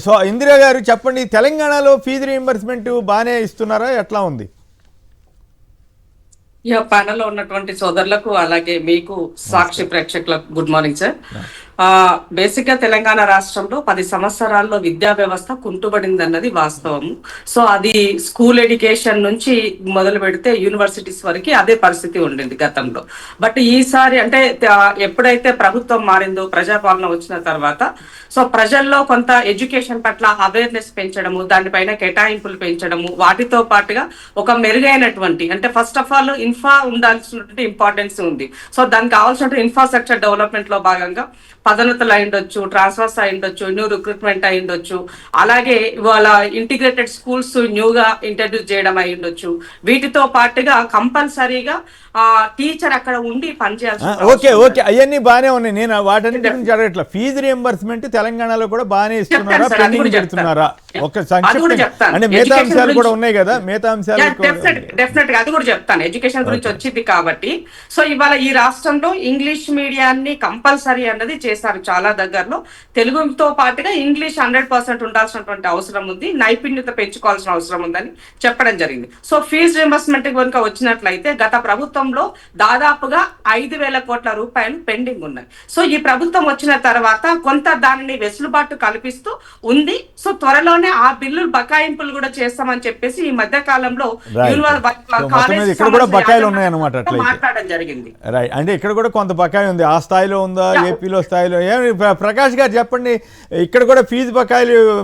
So Indira గారు చెప్పండి, తెలంగాణలో ఫీజు రీయింబర్స్మెంట్ బాగానే ఇస్తున్నారా, ఎట్లా ఉంది? ప్యానెల్లో ఉన్నటువంటి సోదరులకు అలాగే మీకు సాక్షి ప్రేక్షకులకు గుడ్ మార్నింగ్ సార్. బేసిక్ గా తెలంగాణ రాష్ట్రంలో 10 సంవత్సరాల్లో విద్యా వ్యవస్థ కుంటుబడింది అన్నది వాస్తవం. సో అది స్కూల్ ఎడ్యుకేషన్ నుంచి మొదలు పెడితే యూనివర్సిటీస్ వరకు అదే పరిస్థితి ఉండింది గతంలో. బట్ ఈసారి అంటే ఎప్పుడైతే ప్రభుత్వం మారిందో, ప్రజాపాలన వచ్చిన తర్వాత సో ప్రజల్లో కొంత ఎడ్యుకేషన్ పట్ల అవేర్నెస్ పెంచడము, దానిపైన కేటాయింపులు పెంచడము, వాటితో పాటుగా ఒక మెరుగైనటువంటి అంటే ఫస్ట్ ఆఫ్ ఆల్ ఉండాల్సినటువంటి ఇంపార్టెన్స్ ఉంది. సో దానికి కావాల్సిన ఇన్ఫ్రాస్ట్రక్చర్ డెవలప్మెంట్ లో భాగంగా పదోన్నతులు అయి ఉండొచ్చు, ట్రాన్స్ఫర్స్ అయి ఉండొచ్చు, న్యూ రిక్రూట్మెంట్ అయి ఉండొచ్చు, అలాగే ఇవాళ ఇంటిగ్రేటెడ్ స్కూల్స్ న్యూగా ఇంట్రడ్యూస్ చేయడం అయి ఉండొచ్చు. వీటితో పాటుగా కంపల్సరీగా టీచర్ అక్కడ ఉండి పనిచేయాల్సి. ఓకే ఓకే అవన్నీ బాగానే ఉన్నాయి. నేను వాటన్నిటి గురించి అడగట్లా. ఫీజు రియంబర్స్మెంట్ తెలంగాణలో కూడా బాగానే ఇస్తున్నారా, పెండింగ్ పెడుతున్నారా? ఒక సంక్షిప్తంగా అంటే మిగతా అంశాలు కూడా ఉన్నాయి కదా, మిగతా అంశాలు డెఫినెట్ గా అది కూడా చెప్తాను. ఎడ్యుకేషన్ గురించి వచ్చింది కాబట్టి సో ఇవాళ ఈ రాష్ట్రంలో ఇంగ్లీష్ మీడియాన్ని కంపల్సరీ అన్నది చేశారు చాలా దగ్గరలో. తెలుగుతో పాటుగా ఇంగ్లీష్ 100% ఉండాల్సినటువంటి అవసరం ఉంది, నైపుణ్యత పెంచుకోవాల్సిన అవసరం ఉందని చెప్పడం జరిగింది. సో ఫీజు రింబర్స్మెంట్ కనుక వచ్చినట్లయితే గత ప్రభుత్వంలో దాదాపుగా 5,000 కోట్ల రూపాయలు పెండింగ్ ఉన్నాయి. సో ఈ ప్రభుత్వం వచ్చిన తర్వాత కొంత దానిని వెసులుబాటు కల్పిస్తూ ఉంది. సో త్వరలోనే ఆ బిల్లులు బకాయింపులు కూడా చేస్తామని చెప్పేసి ఈ మధ్య కాలంలో మాట్లాడడం జరిగింది. రైట్, అంటే ఇక్కడ కూడా కొంత బకాయి ఉంది. ఆ స్థాయిలో ఉందా, ఏపీలో స్థాయిలో? ప్రకాష్ గారు చెప్పండి, ఇక్కడ కూడా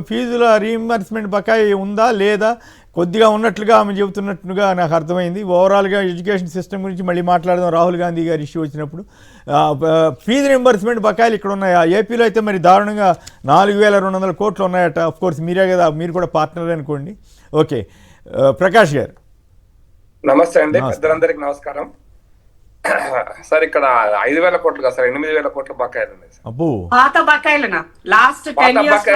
ఫీజుల రీయింబర్స్మెంట్ బకాయి ఉందా లేదా? కొద్దిగా ఉన్నట్లుగా ఆమె చెబుతున్నట్టుగా నాకు అర్థమైంది. ఓవరాల్గా ఎడ్యుకేషన్ సిస్టమ్ గురించి మళ్ళీ మాట్లాడదాం రాహుల్ గాంధీ గారి ఇష్యూ వచ్చినప్పుడు. ఫీజు రింబర్స్మెంట్ బకాయిలు ఇక్కడ ఉన్నాయా? ఏపీలో అయితే మరి దారుణంగా 4,200 కోట్లు ఉన్నాయట. ఆఫ్ కోర్స్ మీరే కదా, మీరు కూడా పార్ట్నర్ అనుకోండి. ఓకే, ప్రకాష్ గారు నమస్తే అండి. పెద్దలందరికీ నమస్కారం. సార్ ఇక్కడ 5,000 కోట్లు కాదు సార్, 8,000 కోట్ల బకాయిలు ఉన్నాయి సార్. పాత బకాయిలనా? లాస్ట్ 10 ఇయర్స్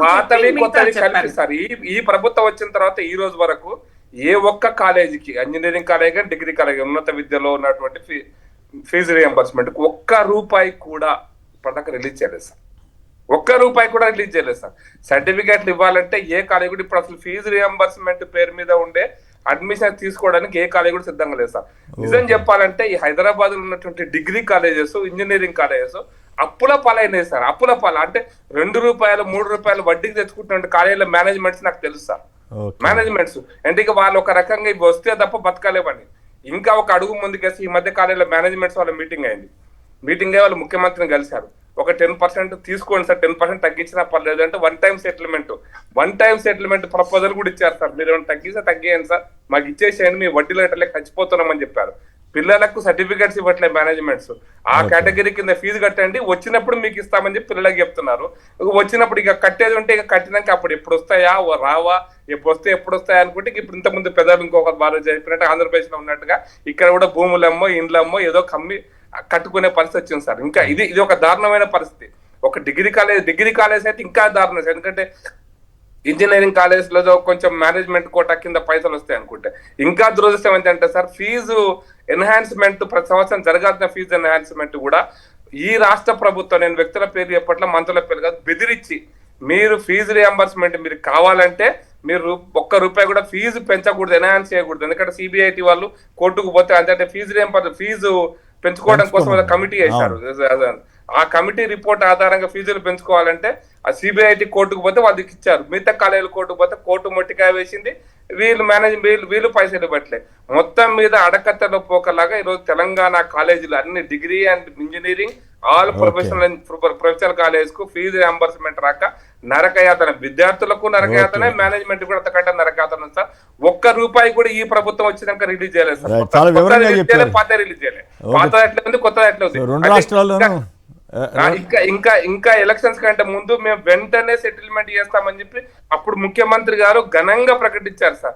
పాతవి కొత్తవి కలిపి సార్. ఈ ప్రభుత్వం వచ్చిన తర్వాత ఈ రోజు వరకు ఏ ఒక్క కాలేజీకి, ఇంజనీరింగ్ కాలేజ్ కానీ డిగ్రీ కాలేజ్, ఉన్నత విద్యలో ఉన్నటువంటి ఫీజు రియంబర్స్మెంట్ ఒక్క రూపాయి కూడా ఇప్పటిదాకా రిలీజ్ చేయలేదు సార్. ఒక్క రూపాయి కూడా రిలీజ్ చేయలేదు సార్. సర్టిఫికేట్లు ఇవ్వాలంటే ఏ కాలేజ్ కూడా ఇప్పుడు అసలు ఫీజు రియంబర్స్మెంట్ పేరు మీద ఉండే అడ్మిషన్ తీసుకోవడానికి ఏ కాలేజ్ కూడా సిద్ధంగా లేదు సార్. నిజం చెప్పాలంటే ఈ హైదరాబాద్ లో ఉన్నటువంటి డిగ్రీ కాలేజెస్, ఇంజనీరింగ్ కాలేజెస్ అప్పుల పాలైనాయి సార్. అప్పుల పాల అంటే 2 రూపాయలు 3 రూపాయలు వడ్డీకి తెచ్చుకుంటున్న కాలేజీల మేనేజ్మెంట్స్ నాకు తెలుసు సార్. మేనేజ్మెంట్స్ అంటే ఇక వాళ్ళు ఒక రకంగా ఇవి వస్తే తప్ప బతకాలేమని ఇంకా ఒక అడుగు ముందుకేసి ఈ మధ్య కాలేజీల మేనేజ్మెంట్స్ వాళ్ళ మీటింగ్ అయింది. మీటింగ్ అయ్యి వాళ్ళు ముఖ్యమంత్రిని కలిశారు. ఒక 10% తీసుకోండి సార్, 10% తగ్గించినా పర్లేదు అంటే వన్ టైం సెటిల్మెంట్ ప్రపోజల్ కూడా ఇచ్చారు సార్. మీరు ఏమైనా తగ్గిస్తే తగ్గియండి సార్, మాకు ఇచ్చేసేయండి, మీ వడ్డీలో ఎట్లే ఖర్చిపోతున్నామని చెప్పారు. పిల్లలకు సర్టిఫికేట్స్ ఇవ్వట్లే మేనేజ్మెంట్స్. ఆ కేటగిరీ కింద ఫీజు కట్టండి, వచ్చినప్పుడు మీకు ఇస్తామని చెప్పి పిల్లలకు చెప్తున్నారు. వచ్చినప్పుడు ఇక కట్టేది ఉంటే ఇక కట్టినాక అప్పుడు ఎప్పుడు వస్తాయా రావా, ఎప్పుడు వస్తాయా అనుకుంటే ఇప్పుడు ఇంతకుముందు పెద్దలు ఇంకొక బాగా చెప్పినట్టు ఆంధ్రప్రదేశ్ లో ఉన్నట్టుగా ఇక్కడ కూడా భూములమ్మో ఇండ్లమ్మో ఏదో కమ్మి కట్టుకునే పరిస్థితి వచ్చింది సార్. ఇంకా ఇది ఒక దారుణమైన పరిస్థితి. ఒక డిగ్రీ కాలేజ్ అయితే ఇంకా దారుణం సార్. ఎందుకంటే ఇంజనీరింగ్ కాలేజ్ లో కొంచెం మేనేజ్మెంట్ కోటా కింద పైసలు వస్తాయి అనుకుంటే ఇంకా దురదృష్టం ఏంటంటే సార్, ఫీజు ఎన్హాన్స్మెంట్ ప్రతి సంవత్సరం జరగాల్సిన ఫీజు ఎన్హాన్స్మెంట్ కూడా ఈ రాష్ట్ర ప్రభుత్వం, నేను వ్యక్తుల పేరు చెప్పట్ల, మంత్రుల పేరు కాదు, బెదిరించి మీరు ఫీజు రియంబర్స్మెంట్ మీరు కావాలంటే మీరు ఒక్క రూపాయి కూడా ఫీజు పెంచకూడదు, ఎన్హాన్స్ చేయకూడదు. ఎందుకంటే సిబిఐటి వాళ్ళు కోర్టుకు పోతే అంటే ఫీజు పెంచుకోవడం కోసం కమిటీ వేశారు. ఆ కమిటీ రిపోర్ట్ ఆధారంగా ఫీజులు పెంచుకోవాలంటే ఆ సిబిఐటి కోర్టుకు పోతే వాళ్ళకి ఇచ్చారు. మిగతా కాలేజీలు కోర్టుకు పోతే కోర్టు మొట్టికాయ వేసింది. వీళ్ళు పైసలు ఇవ్వట్లే. మొత్తం మీద అడకత్తలో పోకలాగా ఈరోజు తెలంగాణ కాలేజీలు అన్ని degree and engineering all professional college కు ఫీజు రియంబర్స్మెంట్ రాక నరకయాతన, విద్యార్థులకు నరకయాతన, మేనేజ్మెంట్ కూడా అంతకంటే నరకయాతన సార్. ఒక్క రూపాయి కూడా ఈ ప్రభుత్వం వచ్చినాక రిలీజ్ చేయలేదు సార్. పాత రిలీజ్ చేయలేదు. పాత ఎట్లా ఉంది, కొత్త ఎట్లా ఉంది. ఇంకా ఎలక్షన్స్ కంటే ముందు మేము వెంటనే సెటిల్మెంట్ చేస్తామని చెప్పి అప్పుడు ముఖ్యమంత్రి గారు ఘనంగా ప్రకటించారు సార్.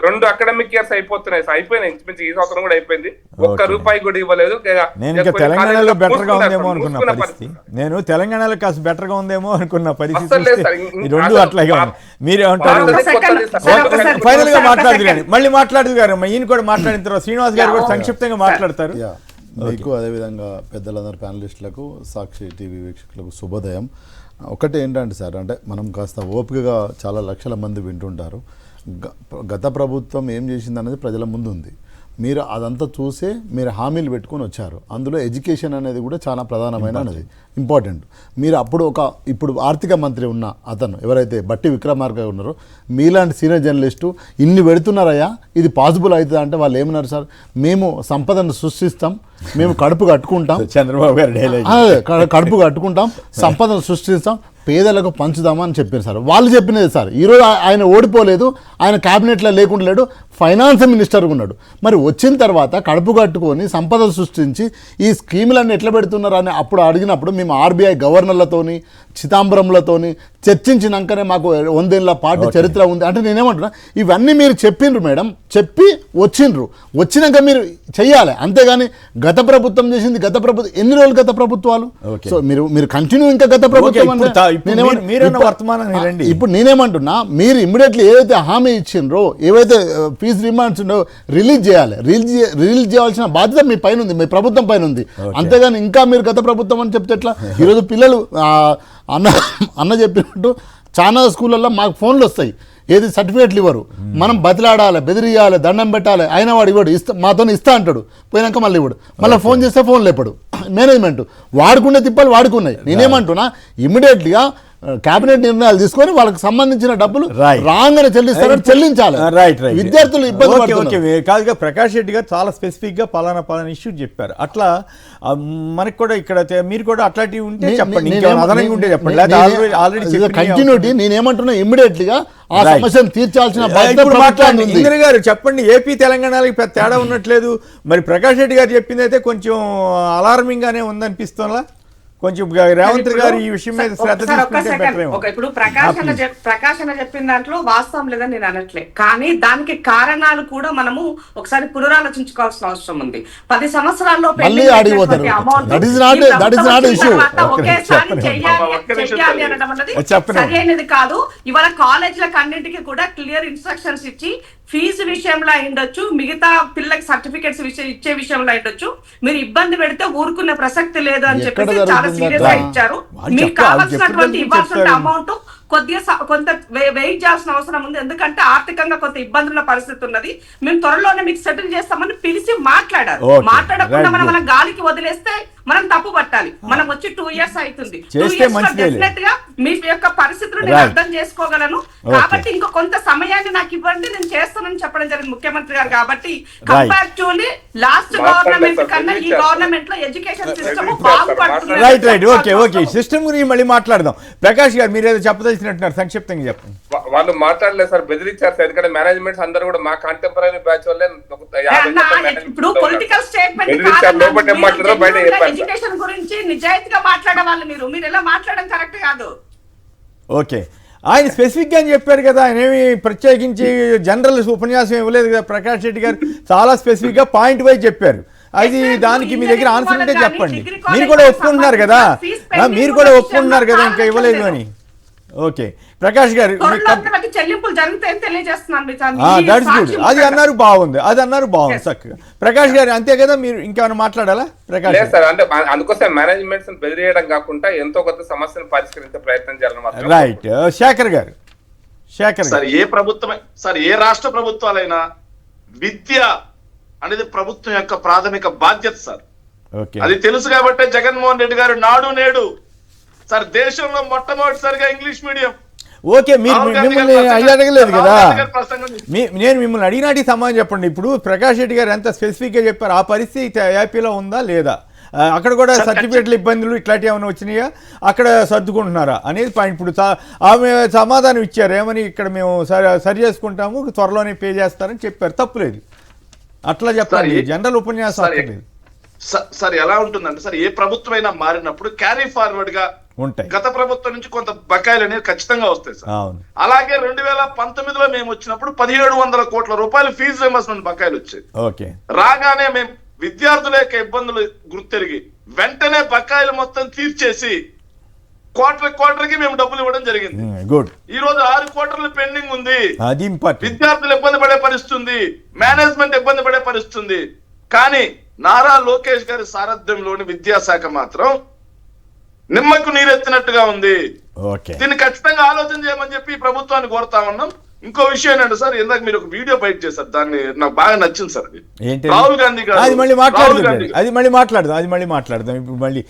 రెండు అకాడమిక్ ఇయర్స్ అయిపోతున్నాయి, ఇంచుమించు ఈ సంవత్సరం కూడా అయిపోయింది. ఒక్క రూపాయి కూడా ఇవ్వలేదు. నేను తెలంగాణలో బెటర్ గా ఉందేమో అనుకున్న పరిస్థితి, తెలంగాణలో కాస్త బెటర్ గా ఉందేమో అనుకున్న పరిస్థితి రెండు అట్లాగే ఉంది. మీరేమంటారు? ఫైనల్ గా మాట్లాడదు కానీ మళ్ళీ మాట్లాడదు గారు, ఈయన కూడా మాట్లాడిన తర్వాత శ్రీనివాస్ గారు కూడా సంక్షిప్తంగా మాట్లాడతారు. మీకు అదేవిధంగా పెద్దలందరూ ప్యానలిస్టులకు, సాక్షి టీవీ వీక్షకులకు శుభోదయం. ఒకటి ఏంటంటే సార్, అంటే మనం కాస్త ఓపికగా చాలా లక్షల మంది వింటుంటారు. గత ప్రభుత్వం ఏం చేసింది అనేది ప్రజల ముందు ఉంది. మీరు అదంతా చూసే మీరు హామీలు పెట్టుకొని వచ్చారు. అందులో ఎడ్యుకేషన్ అనేది కూడా చాలా ప్రధానమైన అనేది ఇంపార్టెంట్. మీరు ఇప్పుడు ఆర్థిక మంత్రి ఉన్న అతను ఎవరైతే బట్టి విక్రమార్క ఉన్నారో, మీలాంటి సీనియర్ జర్నలిస్టు ఇన్ని పెడుతున్నారయ్యా, ఇది పాసిబుల్ అవుతుందా అంటే వాళ్ళు ఏమన్నారు సార్, మేము సంపదను సృష్టిస్తాం, మేము కడుపు కట్టుకుంటాం, చంద్రబాబు గారు డైలాగ్, కడుపు కట్టుకుంటాం, సంపదను సృష్టిస్తాం, పేదలకు పంచుదామని చెప్పారు సార్. వాళ్ళు చెప్పినది సార్. ఈరోజు ఆయన ఓడిపోలేదు, ఆయన క్యాబినెట్లో లేకుండా లేడు, ఫైనాన్స్ మినిస్టర్గా ఉన్నాడు. మరి వచ్చిన తర్వాత కడుపు కట్టుకొని సంపద సృష్టించి ఈ స్కీములన్నీ ఎట్లా పెడుతున్నారు అని అప్పుడు అడిగినప్పుడు మేము ఆర్బీఐ గవర్నర్లతోని చిదంబరంలతోని చర్చించినాకనే మాకు 100 ఏళ్ల పాటు చరిత్ర ఉంది అంటే నేనేమంటున్నా, ఇవన్నీ మీరు చెప్పిండ్రు మేడం, చెప్పి వచ్చినాక మీరు చెయ్యాలి. అంతేగాని గత ప్రభుత్వం చేసింది, గత ప్రభుత్వం ఎన్ని రోజులు గత ప్రభుత్వాలు, సో మీరు కంటిన్యూ ఇంకా గత ప్రభుత్వం ఇప్పుడు నేనేమంటున్నా, మీరు ఇమ్మీడియట్లీ ఏదైతే హామీ ఇచ్చిండ్రో, ఏవైతే ఫీజు రిమాండ్స్ ఉండో రిలీజ్ చేయాలి. రిలీజ్ చేయాల్సిన బాధ్యత మీ పైన ఉంది, మీ ప్రభుత్వం పైన ఉంది. అంతేగాని ఇంకా మీరు గత ప్రభుత్వం అని చెప్తే ఎట్లా? ఈరోజు పిల్లలు అన్న చెప్పినట్టు చాలా స్కూళ్ళల్లో మాకు ఫోన్లు వస్తాయి, ఏది సర్టిఫికేట్లు ఇవ్వరు, మనం బతిలాడాలి, బెదిరియాలి, దండం పెట్టాలి, అయినా వాడు ఇవ్వడు, మాతో ఇస్తా అంటాడు, పోయినాక మళ్ళీ ఇవ్వడు, మళ్ళీ ఫోన్ చేస్తే ఫోన్ లేపడు. మేనేజ్మెంట్ వాడుకునే తిప్పలు వాడుకున్నాయి. నేనేమంటున్నా, ఇమ్మీడియట్లీగా కేబినెట్ నిర్ణయాలు తీసుకొని వాళ్ళకి సంబంధించిన డబ్బులు రాగానే చెల్లిస్తారని చెల్లించాలి. విద్యార్థులు ఇబ్బంది కాదుగా. ప్రకాష్ రెడ్డి గారు చాలా స్పెసిఫిక్ గా పలానా ఇష్యూ చెప్పారు. అట్లా మనకి కూడా ఇక్కడ మీరు కూడా అట్లాంటివి ఉంటే చెప్పండి, అదనంగా ఉంటే చెప్పండి. ఆల్రెడీ కంటిన్యూటీ నేనేమంటున్నా, ఇమ్మీడియట్లీగా ఆ సమస్యను తీర్చాల్సిన ఇంద్ర గారు చెప్పండి. ఏపీ తెలంగాణకి పెద్ద తేడా ఉన్నట్లేదు. మరి ప్రకాష్ రెడ్డి గారు చెప్పింది అయితే కొంచెం అలార్మింగ్ గానే ఉందనిపిస్తోందా? కొంచెం రేవంత్ గారు ఈ విషయం మీద శ్రద్ధ తీసుకుంటే ఇప్పుడు ప్రకాశన చెప్పిన దాంట్లో వాస్తవం లేదని నేను అనట్లే, కానీ దానికి కారణాలు కూడా మనము ఒకసారి పునరాలోచించుకోవాల్సిన అవసరం ఉంది. 10 సంవత్సరాల్లో చెయ్యాలి అనడం అన్నది సరైనది కాదు. ఇవాళ కాలేజీలకు అన్నింటికి కూడా క్లియర్ ఇన్స్ట్రక్షన్స్ ఇచ్చి ఫీజు విషయంలో ఉండొచ్చు, మిగతా పిల్లలకి సర్టిఫికెట్స్ ఇచ్చే విషయంలో ఉండొచ్చు, మీరు ఇబ్బంది పెడితే ఊరుకునే ప్రసక్తి లేదు అని చెప్పేసి చాలా సీరియస్ గా ఇచ్చారు. మీకు కావాల్సినటువంటి ఇవ్వాల్సిన అమౌంట్ కొంత వెయిట్ చేయాల్సిన అవసరం ఉంది. ఎందుకంటే ఆర్థికంగా కొంత ఇబ్బందుల పరిస్థితి ఉన్నది. మేము త్వరలోనే మీకు సెటిల్ చేస్తామని పిలిచి మాట్లాడారు. మాట్లాడకుండా మనం గాలికి వదిలేస్తే మనం తప్పు పట్టాలి. మనం వచ్చి 2 years అవుతుంది. 2 years లో డెఫినెట్ గా మీ యొక్క పరిస్థితులు నేను అర్థం చేసుకోగలను. కాబట్టి ఇంకో కొంత సమయాన్ని నాకు ఇవ్వండి, నేను చేస్తానని చెప్పడం జరిగింది ముఖ్యమంత్రి గారు. కాబట్టి కంపారిటివ్లీ లాస్ట్ గవర్నమెంట్ కన్నా ఈ గవర్నమెంట్ లో ఎడ్యుకేషన్ సిస్టమ్ బాగుపడుతుంది. సిస్టమ్ గురించి మళ్ళీ మాట్లాడదాం. ప్రకాష్ గారు మీరు ఏదో చెప్పదలిచినట్టున్నారు, సంక్షిప్తంగా చెప్పండి. వాళ్ళు మాట్లాడలేదు సార్, బెదిరించారు సార్. ఎందుకంటే మేనేజ్మెంట్స్ అందరూ కూడా మా కాంటెంపరీ బ్యాచ్ వాళ్ళే ఇప్పుడు పొలిటికల్ స్టేట్మెంట్ ఎడ్యుకేషన్ గురించి నిజాయితీగా మాట్లాడే వాళ్ళు మీరు ఎలా మాట్లాడడం కరెక్ట్ కాదు. ఓకే, ఆయన స్పెసిఫిక్ గా చెప్పారు కదా, ఆయన ఏమి ప్రత్యేకించి జనరల్ ఉపన్యాసం ఇవ్వలేదు కదా. ప్రకాష్ రెడ్డి గారు చాలా స్పెసిఫిక్ గా పాయింట్ వైజ్ చెప్పారు. అది దానికి మీ దగ్గర ఆన్సర్ ఉంటే చెప్పండి. మీరు కూడా ఒప్పుకుంటున్నారు కదా, ఇంకా ఇవ్వలేదు అని. ఓకే ప్రకాష్ గారు, చెల్లింపులు జరుగుతాయని తెలియజేస్తున్నాను. అది అన్నారు బాగుంది, చక్కగా. ప్రకాష్ గారు అంతే కదా, మీరు ఇంకేమైనా మాట్లాడాలా? ప్రకాష్ సార్, అంటే అందుకోసం మేనేజ్మెంట్స్ బెదిరియడం కాకుండా ఎంతో కొత్త సమస్యను పరిష్కరించే ప్రయత్నం చేయాలి. రైట్. శేఖర్ గారు. సార్, ఏ ప్రభుత్వం సార్, ఏ రాష్ట్ర ప్రభుత్వాలైనా విద్య అనేది ప్రభుత్వం యొక్క ప్రాథమిక బాధ్యత సార్. అది తెలుసు కాబట్టి జగన్మోహన్ రెడ్డి గారు నాడు నేడు సార్ దేశంలో మొట్టమొదటిసారిగా ఇంగ్లీష్ మీడియం. ఓకే, మిమ్మల్ని అడగలేదు కదా, నేను మిమ్మల్ని అడిగినాటి సమాధానం చెప్పండి. ఇప్పుడు ప్రకాష్ రెడ్డి గారు ఎంత స్పెసిఫిక్ గా చెప్పారు, ఆ పరిస్థితి ఏపీలో ఉందా లేదా? అక్కడ కూడా సర్టిఫికేట్ల ఇబ్బందులు ఇట్లాంటివి ఏమైనా వచ్చినాయా, అక్కడ సర్దుకుంటున్నారా అనేది పాయింట్. ఇప్పుడు ఆమె సమాధానం ఇచ్చారు, ఏమని, ఇక్కడ మేము సరి చేసుకుంటాము, త్వరలోనే పే చేస్తారని చెప్పారు. తప్పులేదు, అట్లా చెప్పాలి. జనరల్ ఉపన్యాసం సార్ ఎలా ఉంటుందంటే సార్, ఏ ప్రభుత్వం అయినా మారినప్పుడు క్యారీ ఫార్వర్డ్ గా ఉంటాయి. గత ప్రభుత్వం నుంచి కొంత బకాయిలు అనేవి ఖచ్చితంగా వస్తాయి సార్. అలాగే 2019లో మేము వచ్చినప్పుడు 1700 కోట్ల రూపాయలు ఫీజు రియంబర్స్మెంట్ బకాయిలు వచ్చాయి. రాగానే మేము విద్యార్థుల యొక్క ఇబ్బందులు గుర్తెరిగి వెంటనే బకాయిలు మొత్తం తీర్చేసి క్వార్టర్కి మేము డబ్బులు ఇవ్వడం జరిగింది. ఈ రోజు 6 క్వార్టర్లు పెండింగ్ ఉంది. విద్యార్థులు ఇబ్బంది పడే పరిస్థితి ఉంది, మేనేజ్మెంట్ ఇబ్బంది పడే పరిస్థితి ఉంది. కానీ నారా లోకేష్ గారి సారథ్యంలోని విద్యాశాఖ మాత్రం నిమ్మకు నీరెత్తినట్టుగా ఉంది. ఓకే. దీన్ని ఖచ్చితంగా ఆలోచన చేయమని చెప్పి ఈ ప్రభుత్వాన్ని కోరుతా ఉన్నాం. ఇంకో విషయం ఏంటంటే సార్, ఇందాక మీరు ఒక వీడియో బయట చేశారు, దాన్ని నాకు బాగా నచ్చింది సార్. ఏంటి రాహుల్ గాంధీ గారు, అది మళ్ళీ రాహుల్ గాంధీ మాట్లాడదాం ఇప్పుడు మళ్ళీ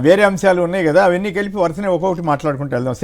వేరే అంశాలు ఉన్నాయి కదా, అవన్నీ కలిపి వరుసనే ఒక్కొక్కటి మాట్లాడుకుంటూ వెళ్దాం.